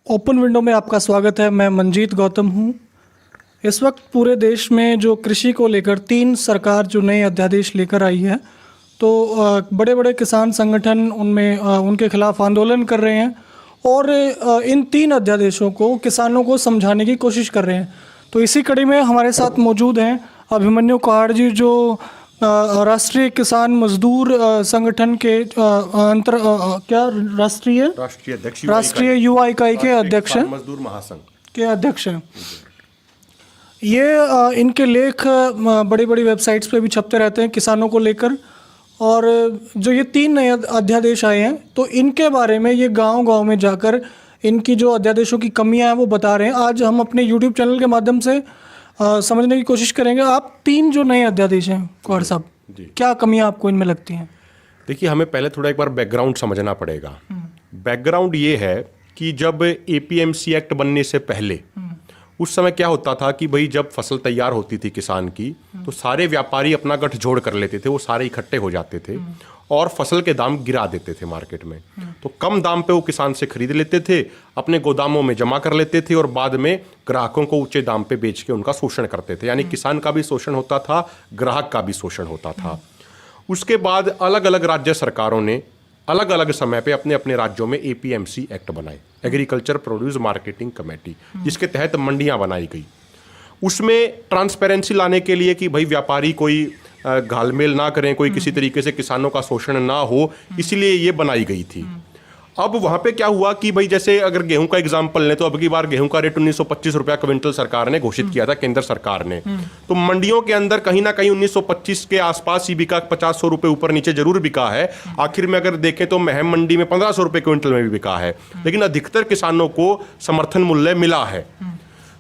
Open window में आपका स्वागत है। मैं मंजीत गौतम हूँ। इस वक्त पूरे देश में जो कृषि को लेकर 3 सरकार जो नए अध्यादेश लेकर आई है, तो बड़े बड़े किसान संगठन उनमें उनके खिलाफ आंदोलन कर रहे हैं और इन 3 अध्यादेशों को किसानों को समझाने की कोशिश कर रहे हैं। तो इसी कड़ी में हमारे साथ मौजूद हैं अभिमन्यु कहार जी, जो राष्ट्रीय किसान मजदूर संगठन के राष्ट्रीय युवा इकाई के अध्यक्ष हैं, मजदूर महासंघ के अध्यक्ष हैं। ये इनके लेख बड़ी बड़ी वेबसाइट्स पे भी छपते रहते हैं किसानों को लेकर। और जो ये 3 नए अध्यादेश आए हैं, तो इनके बारे में ये गांव-गांव में जाकर इनकी जो अध्यादेशों की कमियां हैं वो बता रहे हैं। आज हम अपने YouTube चैनल के माध्यम से समझने की कोशिश करेंगे। आप 3 जो नए अध्यादेश हैं कुहार साहब, क्या कमियां आपको इनमें लगती हैं? देखिए, हमें पहले थोड़ा एक बार बैकग्राउंड समझना पड़ेगा। बैकग्राउंड ये है कि जब एपीएमसी एक्ट बनने से पहले उस समय क्या होता था कि भाई जब फसल तैयार होती थी किसान की, तो सारे व्यापारी अपना गठजोड़ कर लेते थे, वो सारे इकट्ठे हो जाते थे और फसल के दाम गिरा देते थे मार्केट में। तो कम दाम पे वो किसान से खरीद लेते थे, अपने गोदामों में जमा कर लेते थे और बाद में ग्राहकों को ऊंचे दाम पे बेच के उनका शोषण करते थे। यानी किसान का भी शोषण होता था, ग्राहक का भी शोषण होता था। उसके बाद अलग अलग राज्य सरकारों ने अलग अलग समय पे अपने अपने राज्यों में एपीएमसी एक्ट बनाए, एग्रीकल्चर प्रोड्यूस मार्केटिंग कमेटी, जिसके तहत मंडियां बनाई गई। उसमें ट्रांसपेरेंसी लाने के लिए कि भाई व्यापारी कोई घालमेल ना करें, कोई किसी तरीके से किसानों का शोषण ना हो, इसलिए ये बनाई गई थी। अब वहां पे क्या हुआ कि भाई जैसे अगर गेहूं का एग्जांपल लें, तो अब की बार गेहूं का रेट 1925 रुपया क्विंटल सरकार ने घोषित किया था, केंद्र सरकार ने। तो मंडियों के अंदर कहीं ना कहीं 1925 के आसपास ही बिका, 50-100 रुपए ऊपर नीचे जरूर बिका है। आखिर में अगर देखें तो महम मंडी में 1500 रुपए क्विंटल में भी बिका है, लेकिन अधिकतर किसानों को समर्थन मूल्य मिला है।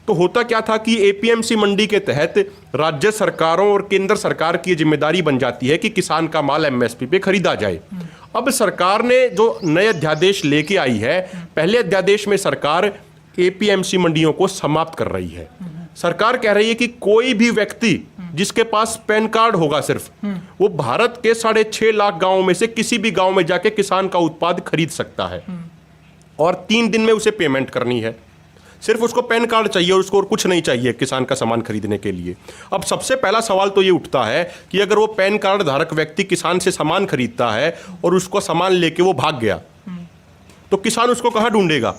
तो होता क्या था कि एपीएमसी मंडी के तहत राज्य सरकारों और केंद्र सरकार की जिम्मेदारी बन जाती है कि किसान का माल एमएसपी पे खरीदा जाए। अब सरकार ने जो नए अध्यादेश लेके आई है, पहले अध्यादेश में सरकार एपीएमसी मंडियों को समाप्त कर रही है। सरकार कह रही है कि कोई भी व्यक्ति जिसके पास पैन कार्ड होगा सिर्फ, वो भारत के 6.5 लाख गांवों में से किसी भी गांव में जाके किसान का उत्पाद खरीद सकता है और 3 दिन में उसे पेमेंट करनी है। सिर्फ उसको पैन कार्ड चाहिए और उसको और कुछ नहीं चाहिए किसान का सामान खरीदने के लिए। अब सबसे पहला सवाल तो ये उठता है कि अगर वो पैन कार्ड धारक व्यक्ति किसान से सामान खरीदता है और उसको सामान लेके वो भाग गया, तो किसान उसको कहाँ ढूंढेगा?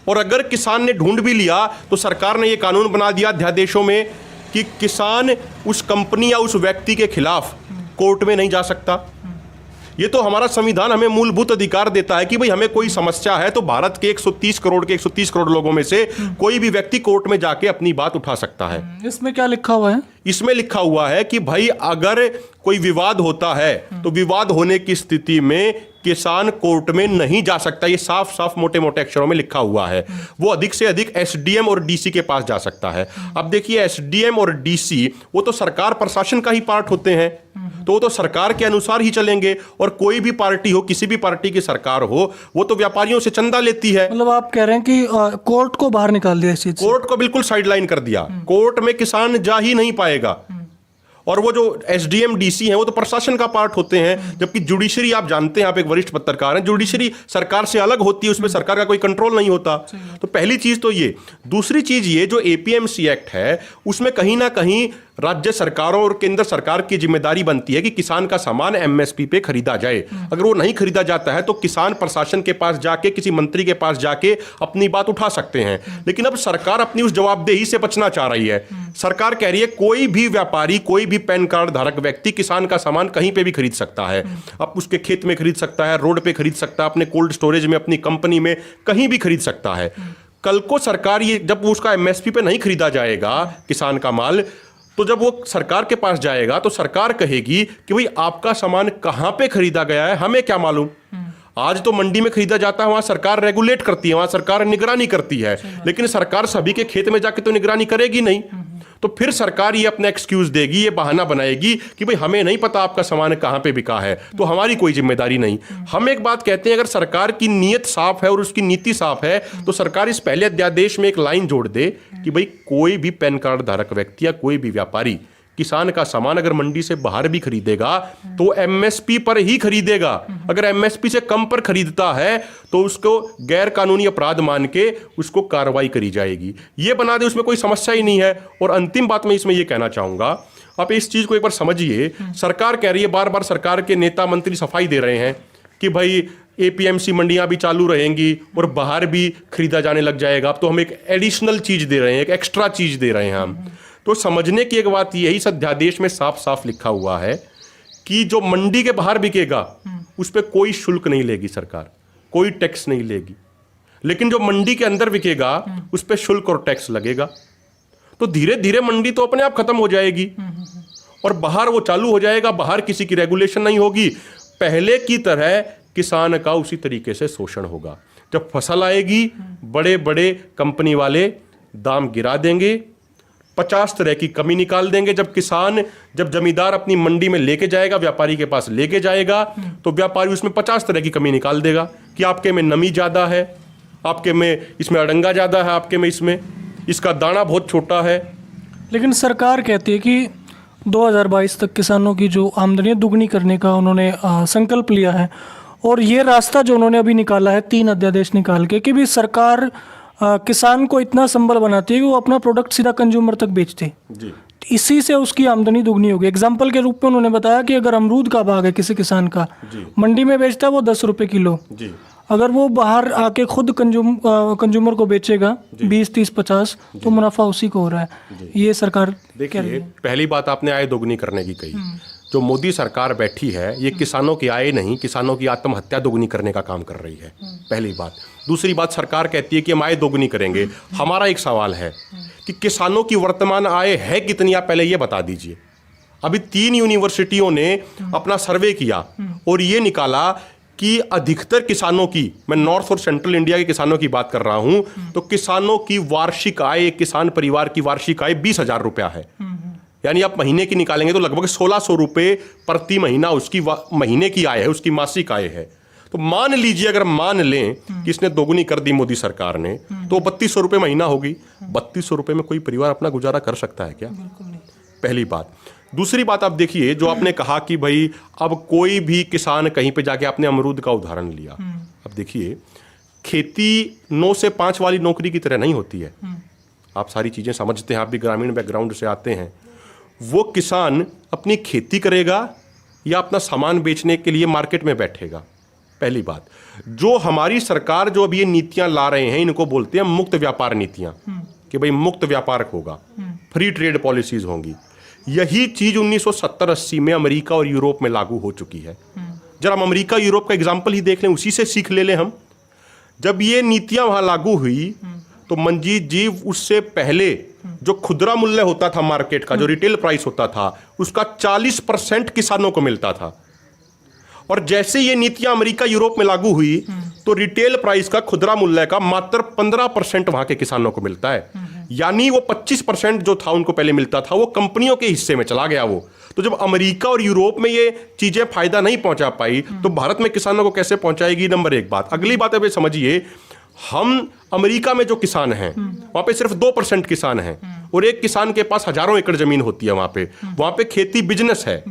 और अगर किसान ने ढूंढ भी लिया तो सरकार ने ये कानून बना दिया अध्यादेशों में कि किसान उस कंपनी या उस व्यक्ति के खिलाफ कोर्ट में नहीं जा सकता। ये तो हमारा संविधान हमें मूलभूत अधिकार देता है कि भाई हमें कोई समस्या है तो भारत के 130 करोड़ लोगों में से कोई भी व्यक्ति कोर्ट में जाके अपनी बात उठा सकता है। इसमें क्या लिखा हुआ है? इसमें लिखा हुआ है कि भाई अगर कोई विवाद होता है तो विवाद होने की स्थिति में किसान कोर्ट में नहीं जा सकता। ये साफ साफ मोटे मोटे अक्षरों में लिखा हुआ है। वो अधिक से अधिक एसडीएम और डीसी के पास जा सकता है। अब देखिए, एसडीएम और डीसी वो तो सरकार प्रशासन का ही पार्ट होते हैं, तो वो तो सरकार के अनुसार ही चलेंगे। और कोई भी पार्टी हो, किसी भी पार्टी की सरकार हो, वो तो व्यापारियों से चंदा लेती है। मतलब आप कह रहे हैं कि कोर्ट को बाहर निकाल दिया इस चीज से? कोर्ट को बिल्कुल साइडलाइन कर दिया। कोर्ट में किसान जा ही नहीं पाएगा। और वो जो एसडीएम डीसी हैं वो तो प्रशासन का पार्ट होते हैं, जबकि जुडिशरी, आप जानते हैं, आप एक वरिष्ठ पत्रकार हैं, जुडिशरी सरकार से अलग होती है, उसमें सरकार का कोई कंट्रोल नहीं होता। तो पहली चीज तो ये। दूसरी चीज ये, जो एपीएमसी एक्ट है उसमें कहीं ना कहीं राज्य सरकारों और केंद्र सरकार की जिम्मेदारी बनती है कि किसान का सामान एमएसपी पे खरीदा जाए। अगर वो नहीं खरीदा जाता है तो किसान प्रशासन के पास जाके, किसी मंत्री के पास जाके अपनी बात उठा सकते हैं। लेकिन अब सरकार अपनी उस जवाबदेही से बचना चाह रही है। सरकार कह रही है कोई भी व्यापारी, कोई भी पैन कार्ड धारक व्यक्ति किसान का सामान कहीं पे भी खरीद सकता है। अब उसके खेत में खरीद सकता है, रोड पे खरीद सकता है, अपने कोल्ड स्टोरेज में, अपनी कंपनी में, कहीं भी खरीद सकता है। कल को सरकार ये, जब उसका एमएसपी पे नहीं खरीदा जाएगा किसान का माल, तो जब वो सरकार के पास जाएगा तो सरकार कहेगी कि भाई आपका सामान कहां पे खरीदा गया है, हमें क्या मालूम। आज तो मंडी में खरीदा जाता है, वहां सरकार रेगुलेट करती है, वहां सरकार निगरानी करती है, लेकिन सरकार सभी के खेत में जाके तो निगरानी करेगी नहीं। तो फिर सरकार ये अपना एक्सक्यूज देगी, ये बहाना बनाएगी कि भाई हमें नहीं पता आपका सामान कहां पे बिका है, तो हमारी कोई जिम्मेदारी नहीं। हम एक बात कहते हैं, अगर सरकार की नीयत साफ है और उसकी नीति साफ है तो सरकार इस पहले अध्यादेश में एक लाइन जोड़ दे कि भाई कोई भी पैन कार्ड धारक व्यक्ति या कोई भी व्यापारी किसान का सामान अगर मंडी से बाहर भी खरीदेगा तो एमएसपी पर ही खरीदेगा। अगर एमएसपी से कम पर खरीदता है तो उसको गैर कानूनी अपराध मान के उसको कार्रवाई करी जाएगी। ये बना दे, उसमें कोई समस्या ही नहीं है। और अंतिम बात मैं इसमें ये कहना चाहूंगा, आप इस चीज को एक बार समझिए। सरकार कह रही है, बार बार सरकार के नेता मंत्री सफाई दे रहे हैं कि भाई एपीएमसी मंडियां भी चालू रहेंगी और बाहर भी खरीदा जाने लग जाएगा। अब तो हम एक एडिशनल चीज दे रहे हैं, एक एक्स्ट्रा चीज दे रहे हैं हम। तो समझने की एक बात यही, इस अध्यादेश में साफ साफ लिखा हुआ है कि जो मंडी के बाहर बिकेगा उस पर कोई शुल्क नहीं लेगी सरकार, कोई टैक्स नहीं लेगी। लेकिन जो मंडी के अंदर बिकेगा उस पर शुल्क और टैक्स लगेगा। तो धीरे धीरे मंडी तो अपने आप खत्म हो जाएगी और बाहर वो चालू हो जाएगा। बाहर किसी की रेगुलेशन नहीं होगी। पहले की तरह किसान का उसी तरीके से शोषण होगा। जब फसल आएगी बड़े बड़े कंपनी वाले दाम गिरा देंगे, 50 तरह की कमी निकाल देंगे। जब जमींदार अपनी मंडी में लेके जाएगा, व्यापारी के पास लेके जाएगा, तो व्यापारी उसमें 50 तरह की कमी निकाल देगा कि आपके में नमी ज़्यादा है, आपके में इसमें अड़ंगा ज़्यादा है, आपके में इसमें इसका दाना बहुत छोटा है। लेकिन सरकार कहती है कि 2022 तक किसानों की जो आमदनी दुगनी करने का उन्होंने संकल्प लिया है। और ये रास्ता जो उन्होंने अभी निकाला है 3 अध्यादेश निकाल के, कि भी सरकार किसान को इतना संबल बनाती है कि वो अपना प्रोडक्ट सीधा कंज्यूमर तक बेचते जी। इसी से उसकी आमदनी दुगनी होगी। एग्जाम्पल के रूप में उन्होंने बताया कि अगर अमरूद का बाग है किसी किसान का, मंडी में बेचता है वो 10 रुपये किलो जी। अगर वो बाहर आके खुद कंज्यूमर को बेचेगा 20, 30, 50, तो मुनाफा उसी को हो रहा है। ये सरकार देखिए, पहली बात आपने आय दोगुनी करने की कही। जो मोदी सरकार बैठी है ये किसानों की आय नहीं, किसानों की आत्महत्या दोगुनी करने का काम कर रही है, पहली बात। दूसरी बात, सरकार कहती है कि हम आय दोगुनी करेंगे। हमारा एक सवाल है कि किसानों की वर्तमान आय है कितनी, आप पहले ये बता दीजिए। अभी 3 यूनिवर्सिटियों ने अपना सर्वे किया और ये निकाला कि अधिकतर किसानों की, मैं नॉर्थ और सेंट्रल इंडिया के किसानों की बात कर रहा हूं, तो किसानों की वार्षिक आय, किसान परिवार की वार्षिक आय 20,000 रुपया है। यानी आप महीने की निकालेंगे तो लगभग 1600 रुपये प्रति महीना उसकी महीने की आय है, उसकी मासिक आय है। तो मान लीजिए, अगर मान लें कि इसने दोगुनी कर दी मोदी सरकार ने, तो 3200 रुपये महीना होगी। 3200 रुपये में कोई परिवार अपना गुजारा कर सकता है क्या? पहली बात। दूसरी बात, आप देखिए, जो आपने कहा कि भाई अब कोई भी किसान कहीं पे जाके, आपने अमरूद का उदाहरण लिया। अब देखिए, खेती 9 से 5 वाली नौकरी की तरह नहीं होती है। आप सारी चीजें समझते हैं, आप भी ग्रामीण बैकग्राउंड से आते हैं। वो किसान अपनी खेती करेगा या अपना सामान बेचने के लिए मार्केट में बैठेगा? पहली बात। जो हमारी सरकार जो अभी ये नीतियां ला रहे हैं, इनको बोलते हैं मुक्त व्यापार नीतियां, कि भाई मुक्त व्यापार होगा, फ्री ट्रेड पॉलिसीज होंगी। यही चीज 1970-80 में अमेरिका और यूरोप में लागू हो चुकी है। जरा हम अमेरिका यूरोप का एग्जाम्पल ही देख लें, उसी से सीख ले लें हम। जब ये नीतियां वहां लागू हुई तो मंजीत जी, उससे पहले जो खुदरा मूल्य होता था मार्केट का, जो रिटेल प्राइस होता था, उसका 40% किसानों को मिलता था। और जैसे ये नीतियां अमेरिका यूरोप में लागू हुई तो रिटेल प्राइस का, खुदरा मूल्य का मात्र 15% वहां के किसानों को मिलता है। यानी वो 25% जो था उनको पहले मिलता था, वो कंपनियों के हिस्से में चला गया वो। तो जब अमेरिका और यूरोप में ये चीजें फायदा नहीं पहुंचा पाई, तो भारत में किसानों को कैसे पहुंचाएगी? नंबर 1 बात। अगली बात है, समझिए, हम अमेरिका में जो किसान हैं वहां पे सिर्फ 2% किसान हैं, और एक किसान के पास हजारों एकड़ जमीन होती है। वहां पे खेती बिजनेस है,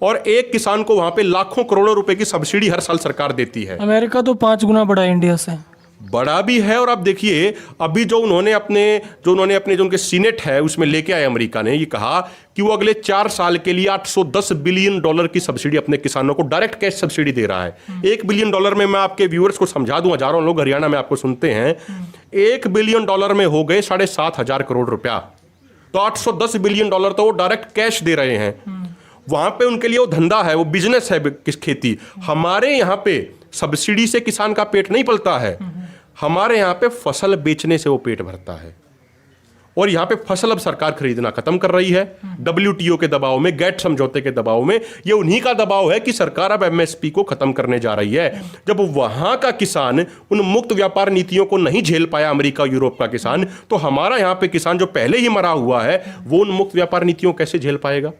और एक किसान को वहां पे लाखों करोड़ों रुपए की सब्सिडी हर साल सरकार देती है। अमेरिका तो 5 गुना बड़ा है इंडिया से, बड़ा भी है। और आप देखिए, अभी जो उन्होंने अपने जो उनके सीनेट है उसमें लेके आए, अमेरिका ने ये कहा कि वो अगले 4 साल के लिए $810 बिलियन की सब्सिडी अपने किसानों को डायरेक्ट कैश सब्सिडी दे रहा है। $1 बिलियन में मैं आपके व्यूअर्स को समझा दूं, हजारों लोग हरियाणा में आपको सुनते हैं, $1 बिलियन में हो गए 7,500 करोड़ रुपया। तो $810 बिलियन तो वो डायरेक्ट कैश दे रहे हैं। वहां पे उनके लिए वो धंधा है, वो बिजनेस है खेती। हमारे यहां पे सब्सिडी से किसान का पेट नहीं पलता है, हमारे यहां पे फसल बेचने से वो पेट भरता है। और यहां पे फसल अब सरकार खरीदना खत्म कर रही है, WTO के दबाव में, गेट समझौते के दबाव में। ये उन्हीं का दबाव है कि सरकार अब MSP को खत्म करने जा रही है। जब वहां का किसान उन मुक्त व्यापार नीतियों को नहीं झेल पाया, अमेरिका यूरोप का किसान, तो हमारा यहां पे किसान जो पहले ही मरा हुआ है, वो उन मुक्त व्यापार नीतियों कैसे झेल पाएगा?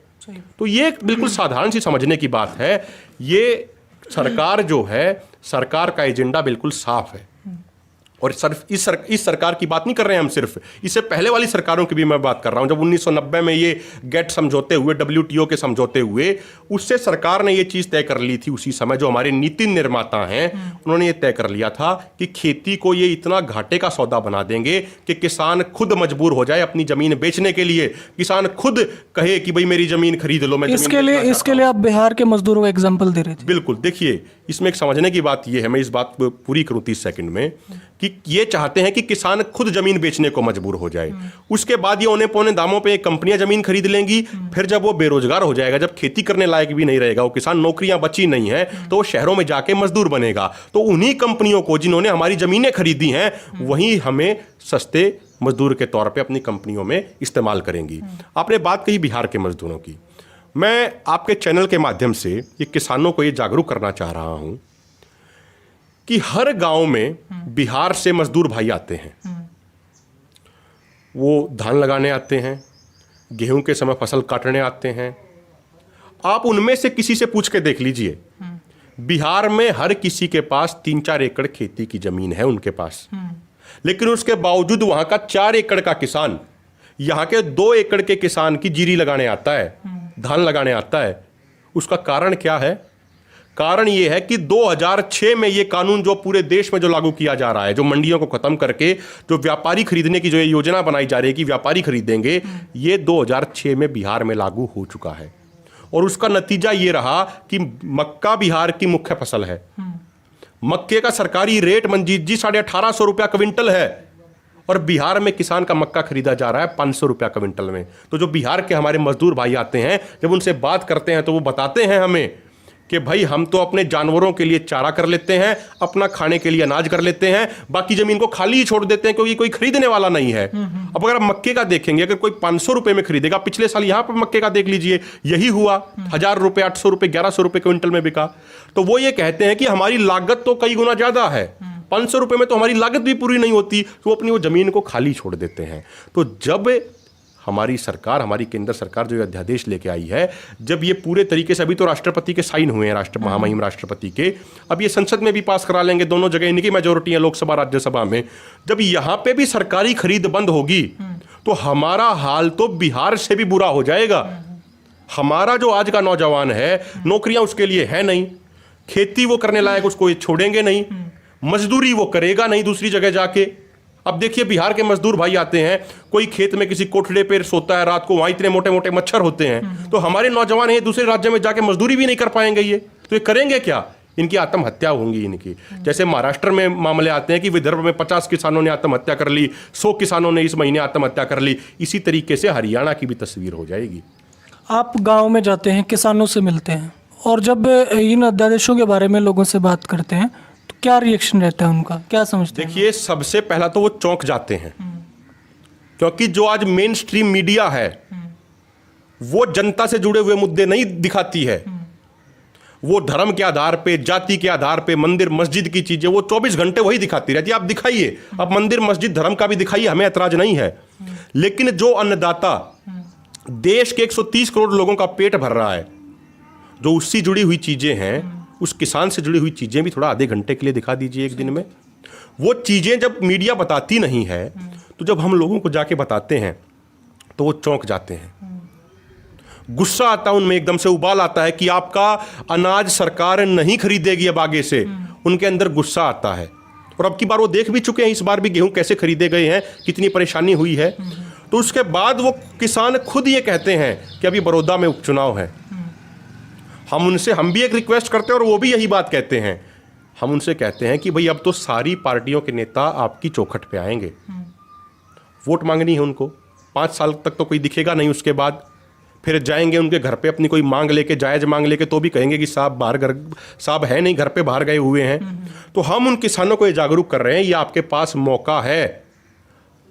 तो ये बिल्कुल साधारण सी समझने की बात है। ये सरकार जो है, सरकार का एजेंडा बिल्कुल साफ है। और सिर्फ इस सरकार की बात नहीं कर रहे हैं हम, सिर्फ इससे पहले वाली सरकारों की भी मैं बात कर रहा हूं। जब 1990 में ये गेट समझौते हुए, WTO के समझौते हुए, उससे सरकार ने ये चीज तय कर ली थी उसी समय, जो हमारे नीति निर्माता हैं उन्होंने ये तय कर लिया था कि खेती को ये इतना घाटे का सौदा बना देंगे कि किसान खुद मजबूर हो जाए अपनी जमीन बेचने के लिए, किसान खुद कहे कि भाई मेरी जमीन खरीद लो। मैं इसके लिए आप बिहार के मजदूरों का एग्जाम्पल दे रहे थे। बिल्कुल, देखिए इसमें एक समझने की बात यह है, मैं इस बात को पूरी करूं 30 सेकंड में, कि ये चाहते हैं कि किसान खुद जमीन बेचने को मजबूर हो जाए, उसके बाद ये औने पौने दामों पे कंपनियां जमीन खरीद लेंगी, फिर जब वो बेरोजगार हो जाएगा, जब खेती करने लायक भी नहीं रहेगा वो किसान, नौकरियां बची नहीं है, तो वो शहरों में जाके मजदूर बनेगा। तो उन्हीं कंपनियों को जिन्होंने हमारी जमीनें खरीदी हैं वही हमें सस्ते मजदूर के तौर पर अपनी कंपनियों में इस्तेमाल करेंगी। आपने बात कही बिहार के मजदूरों की, मैं आपके चैनल के माध्यम से ये किसानों को ये जागरूक करना चाह रहा हूं कि हर गांव में बिहार से मजदूर भाई आते हैं। वो धान लगाने आते हैं, गेहूं के समय फसल काटने आते हैं। आप उनमें से किसी से पूछ के देख लीजिए, बिहार में हर किसी के पास 3-4 एकड़ खेती की जमीन है उनके पास, लेकिन उसके बावजूद वहां का 4 एकड़ का किसान यहां के 2 एकड़ के किसान की जीरी लगाने आता है, धान लगाने आता है। उसका कारण क्या है? कारण यह है कि 2006 में यह कानून जो पूरे देश में जो लागू किया जा रहा है, जो मंडियों को खत्म करके जो व्यापारी खरीदने की जो योजना बनाई जा रही है कि व्यापारी खरीदेंगे, ये 2006 में बिहार में लागू हो चुका है। और उसका नतीजा ये रहा कि मक्का बिहार की मुख्य फसल है। मक्के का सरकारी रेट मंजीत जी 1850 रुपया क्विंटल है, और बिहार में किसान का मक्का खरीदा जा रहा है 500 रुपया क्विंटल में। तो जो बिहार के हमारे मजदूर भाई आते हैं, जब उनसे बात करते हैं तो वो बताते हैं हमें कि भाई हम तो अपने जानवरों के लिए चारा कर लेते हैं, अपना खाने के लिए अनाज कर लेते हैं, बाकी जमीन को खाली ही छोड़ देते हैं क्योंकि कोई खरीदने वाला नहीं है। अब अगर आप मक्के का देखेंगे, अगर कोई 500 रुपए में खरीदेगा, पिछले साल यहां पर मक्के का देख लीजिए, यही हुआ, 1000 रुपए, 800 रुपए, 1100 रुपए क्विंटल में बिका। तो वो ये कहते हैं कि हमारी लागत तो कई गुना ज्यादा है, 500 रुपए में तो हमारी लागत भी पूरी नहीं होती, तो वो अपनी वो जमीन को खाली छोड़ देते हैं। तो जब हमारी सरकार, हमारी केंद्र सरकार जो अध्यादेश लेके आई है, जब ये पूरे तरीके से, अभी तो राष्ट्रपति के साइन हुए हैं, महामहिम राष्ट्रपति के, अब ये संसद में भी पास करा लेंगे, दोनों जगह इनकी मेजोरिटी है, लोकसभा राज्यसभा में। जब यहां पे भी सरकारी खरीद बंद होगी तो हमारा हाल तो बिहार से भी बुरा हो जाएगा। हमारा जो आज का नौजवान है, नौकरियां उसके लिए है नहीं, खेती वो करने लायक उसको ये छोड़ेंगे नहीं, मजदूरी वो करेगा नहीं दूसरी जगह जाके। अब देखिए बिहार के मजदूर भाई आते हैं, कोई खेत में किसी कोठड़े पे सोता है रात को, वहां इतने मोटे मोटे मच्छर होते हैं, तो हमारे नौजवान ये दूसरे राज्य में जाके मजदूरी भी नहीं कर पाएंगे। ये तो ये करेंगे क्या? इनकी आत्महत्या होंगी इनकी। जैसे महाराष्ट्र में मामले आते हैं कि विदर्भ में 50 किसानों ने आत्महत्या कर ली, 100 किसानों ने इस महीने आत्महत्या कर ली, इसी तरीके से हरियाणा की भी तस्वीर हो जाएगी। आप गाँव में जाते हैं, किसानों से मिलते हैं, और जब इन अध्यादेशों के बारे में लोगों से बात करते हैं तो क्या रिएक्शन रहता है उनका, क्या समझते हैं? देखिए, सबसे पहला तो वो चौंक जाते हैं, क्योंकि जो आज मेन स्ट्रीम मीडिया है वो जनता से जुड़े हुए मुद्दे नहीं दिखाती है। वो धर्म के आधार पे, जाति के आधार पे, मंदिर मस्जिद की चीजें वो 24 घंटे वही दिखाती रहती है। आप दिखाइए, आप मंदिर मस्जिद धर्म का भी दिखाइए, हमें ऐतराज नहीं है। लेकिन जो अन्नदाता देश के 130 करोड़ लोगों का पेट भर रहा है, जो उससे जुड़ी हुई चीजें हैं, उस किसान से जुड़ी हुई चीजें भी थोड़ा आधे घंटे के लिए दिखा दीजिए एक दिन में। वो चीजें जब मीडिया बताती नहीं है, तो जब हम लोगों को जाके बताते हैं तो वो चौंक जाते हैं, गुस्सा आता है उनमें, एकदम से उबाल आता है कि आपका अनाज सरकार नहीं खरीदेगी अब आगे से। उनके अंदर गुस्सा आता है। और अब की बार वो देख भी चुके हैं, इस बार भी गेहूं कैसे खरीदे गए हैं, कितनी परेशानी हुई है। तो उसके बाद वो किसान खुद ये कहते हैं कि अभी बड़ौदा में उपचुनाव है, हम भी एक रिक्वेस्ट करते हैं और वो भी यही बात कहते हैं। हम उनसे कहते हैं कि भाई अब तो सारी पार्टियों के नेता आपकी चौखट पे आएंगे, वोट मांगनी है उनको, 5 साल तक तो कोई दिखेगा नहीं, उसके बाद फिर जाएंगे उनके घर पे अपनी कोई मांग लेके, जायज मांग लेके, तो भी कहेंगे कि साहब है नहीं, घर पे बाहर गए हुए हैं। तो हम उन किसानों को ये जागरूक कर रहे हैं, ये आपके पास मौका है।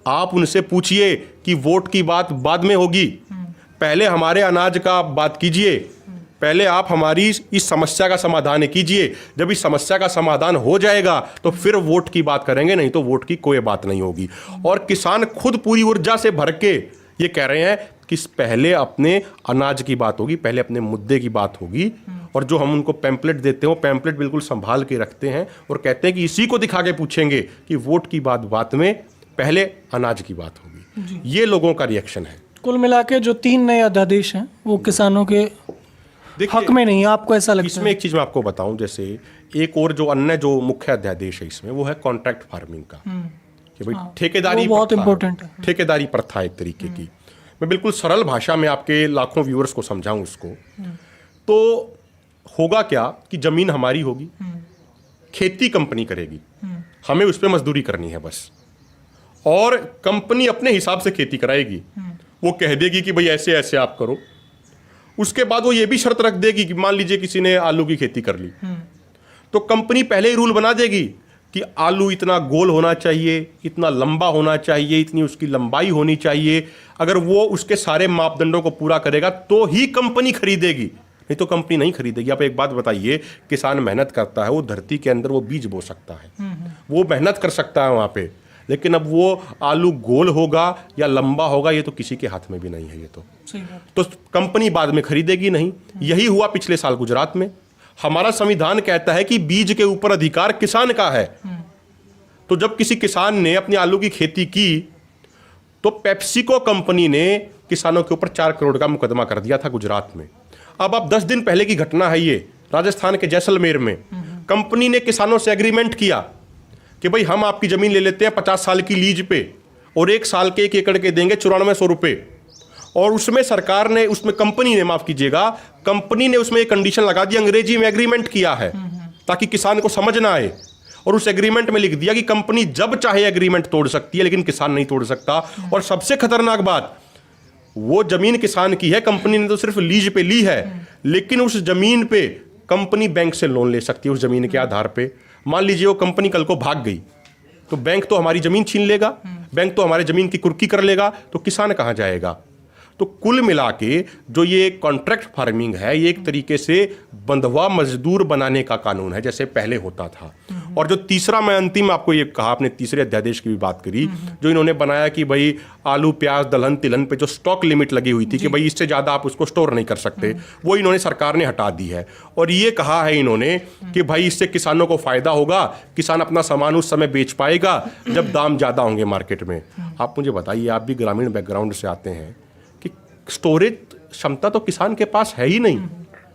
आप उनसे पूछिए कि वोट की बात बाद में होगी, पहले हमारे अनाज का बात कीजिए, पहले आप हमारी इस समस्या का समाधान कीजिए। जब इस समस्या का समाधान हो जाएगा तो फिर वोट की बात करेंगे, नहीं तो वोट की कोई बात नहीं होगी। और किसान खुद पूरी ऊर्जा से भर के ये कह रहे हैं कि पहले अपने अनाज की बात होगी, पहले अपने मुद्दे की बात होगी, और जो हम उनको पैम्पलेट देते हैं वो पैम्पलेट बिल्कुल संभाल के रखते हैं और कहते हैं कि इसी को दिखा के पूछेंगे कि वोट की बात बात में, पहले अनाज की बात होगी। ये लोगों का रिएक्शन है। कुल मिला के जो 3 नए अध्यादेश हैं वो किसानों के हक में नहीं है, आपको ऐसा लगता इसमें है? एक चीज मैं आपको बताऊं, जैसे एक और जो अन्य जो मुख्य अध्यादेश है इसमें, वो है कॉन्ट्रैक्ट फार्मिंग का, कि भाई ठेकेदारी वो बहुत प्रथा, इंपॉर्टेंट है। ठेकेदारी प्रथा एक तरीके की। मैं बिल्कुल सरल भाषा में आपके लाखों व्यूअर्स को समझाऊं उसको, तो होगा क्या कि जमीन हमारी होगी, खेती कंपनी करेगी, हमें उस पर मजदूरी करनी है बस, और कंपनी अपने हिसाब से खेती कराएगी। वो कह देगी कि भाई ऐसे ऐसे आप करो। उसके बाद वो ये भी शर्त रख देगी कि मान लीजिए किसी ने आलू की खेती कर ली, तो कंपनी पहले ही रूल बना देगी कि आलू इतना गोल होना चाहिए, इतना लंबा होना चाहिए, इतनी उसकी लंबाई होनी चाहिए। अगर वो उसके सारे मापदंडों को पूरा करेगा तो ही कंपनी खरीदेगी, नहीं तो कंपनी नहीं खरीदेगी। आप एक बात बताइए, किसान मेहनत करता है, वो धरती के अंदर वो बीज बो सकता है, वो मेहनत कर सकता है वहां पे, लेकिन अब वो आलू गोल होगा या लंबा होगा ये तो किसी के हाथ में भी नहीं है। ये तो कंपनी बाद में खरीदेगी नहीं। यही हुआ पिछले साल गुजरात में। हमारा संविधान कहता है कि बीज के ऊपर अधिकार किसान का है। तो जब किसी किसान ने अपनी आलू की खेती की तो पेप्सिको कंपनी ने किसानों के ऊपर 4 करोड़ का मुकदमा कर दिया था गुजरात में। अब 10 दिन पहले की घटना है ये, राजस्थान के जैसलमेर में कंपनी ने किसानों से एग्रीमेंट किया कि भाई हम आपकी जमीन ले लेते हैं 50 साल की लीज पे, और 1 साल के 1 एकड़ के देंगे 9400 रुपए। और उसमें सरकार ने, उसमें कंपनी ने, माफ कीजिएगा, कंपनी ने उसमें एक कंडीशन लगा दी, अंग्रेजी में एग्रीमेंट किया है ताकि किसान को समझ ना आए, और उस एग्रीमेंट में लिख दिया कि कंपनी जब चाहे एग्रीमेंट तोड़ सकती है लेकिन किसान नहीं तोड़ सकता। और सबसे खतरनाक बात, वो जमीन किसान की है, कंपनी ने तो सिर्फ लीज पे ली है, लेकिन उस जमीन पे कंपनी बैंक से लोन ले सकती है उस जमीन के आधार पे। मान लीजिए वो कंपनी कल को भाग गई तो बैंक तो हमारी जमीन छीन लेगा, बैंक तो हमारे जमीन की कुर्की कर लेगा, तो किसान कहां जाएगा? तो कुल मिला के जो ये कॉन्ट्रैक्ट फार्मिंग है, ये एक तरीके से बंधुआ मजदूर बनाने का कानून है जैसे पहले होता था। और जो तीसरा, मैं अंतिम आपको ये कहा, आपने तीसरे अध्यादेश की भी बात करी, जो इन्होंने बनाया कि भाई आलू प्याज दलहन तिलहन पे जो स्टॉक लिमिट लगी हुई थी कि भाई इससे ज्यादा आप उसको स्टोर नहीं कर सकते, वो इन्होंने, सरकार ने हटा दी है। और ये कहा है इन्होंने कि भाई इससे किसानों को फायदा होगा, किसान अपना सामान उस समय बेच पाएगा जब दाम ज्यादा होंगे मार्केट में। आप मुझे बताइए, आप भी ग्रामीण बैकग्राउंड से आते हैं, कि स्टोरेज क्षमता तो किसान के पास है ही नहीं,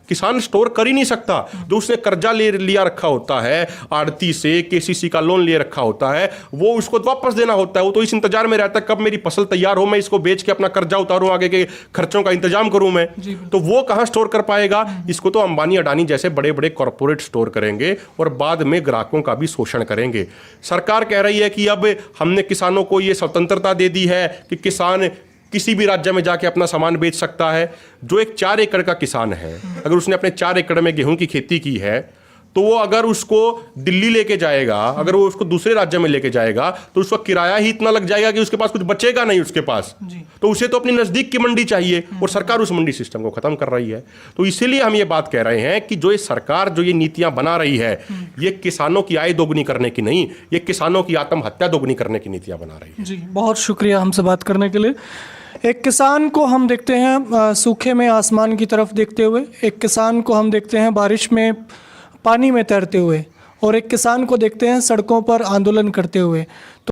किसान स्टोर कर ही नहीं सकता। जो उसने कर्जा ले लिया रखा होता है, आड़ती से, केसीसी का लोन ले रखा होता है, वो उसको वापस देना होता है। वो तो इस इंतजार में रहता है कब मेरी फसल तैयार हो, मैं इसको बेच के अपना कर्जा उतारूं, आगे के खर्चों का इंतजाम करूं मैं। तो वो कहां स्टोर कर पाएगा? इसको तो अंबानी अडानी जैसे बड़े बड़े कॉर्पोरेट स्टोर करेंगे और बाद में ग्राहकों का भी शोषण करेंगे। सरकार कह रही है कि अब हमने किसानों को ये स्वतंत्रता दे दी है कि किसान किसी भी राज्य में जाके अपना सामान बेच सकता है। जो एक 4 एकड़ का किसान है, अगर उसने अपने 4 एकड़ में गेहूं की खेती की है, तो वो अगर उसको दिल्ली लेके जाएगा, अगर वो उसको दूसरे राज्य में लेके जाएगा, तो उसका किराया ही इतना लग जाएगा कि उसके पास कुछ बचेगा नहीं उसके पास। तो उसे तो अपनी नजदीक की मंडी चाहिए, और सरकार उस मंडी सिस्टम को खत्म कर रही है। तो इसीलिए हम ये बात कह रहे हैं कि जो ये सरकार जो ये नीतियां बना रही है, ये किसानों की आय दोगुनी करने की नहीं, ये किसानों की आत्महत्या दोगुनी करने की नीतियां बना रही है। जी, बहुत शुक्रिया हमसे बात करने के लिए। एक किसान को हम देखते हैं सूखे में आसमान की तरफ देखते हुए, एक किसान को हम देखते हैं बारिश में पानी में तैरते हुए, और एक किसान को देखते हैं सड़कों पर आंदोलन करते हुए। तो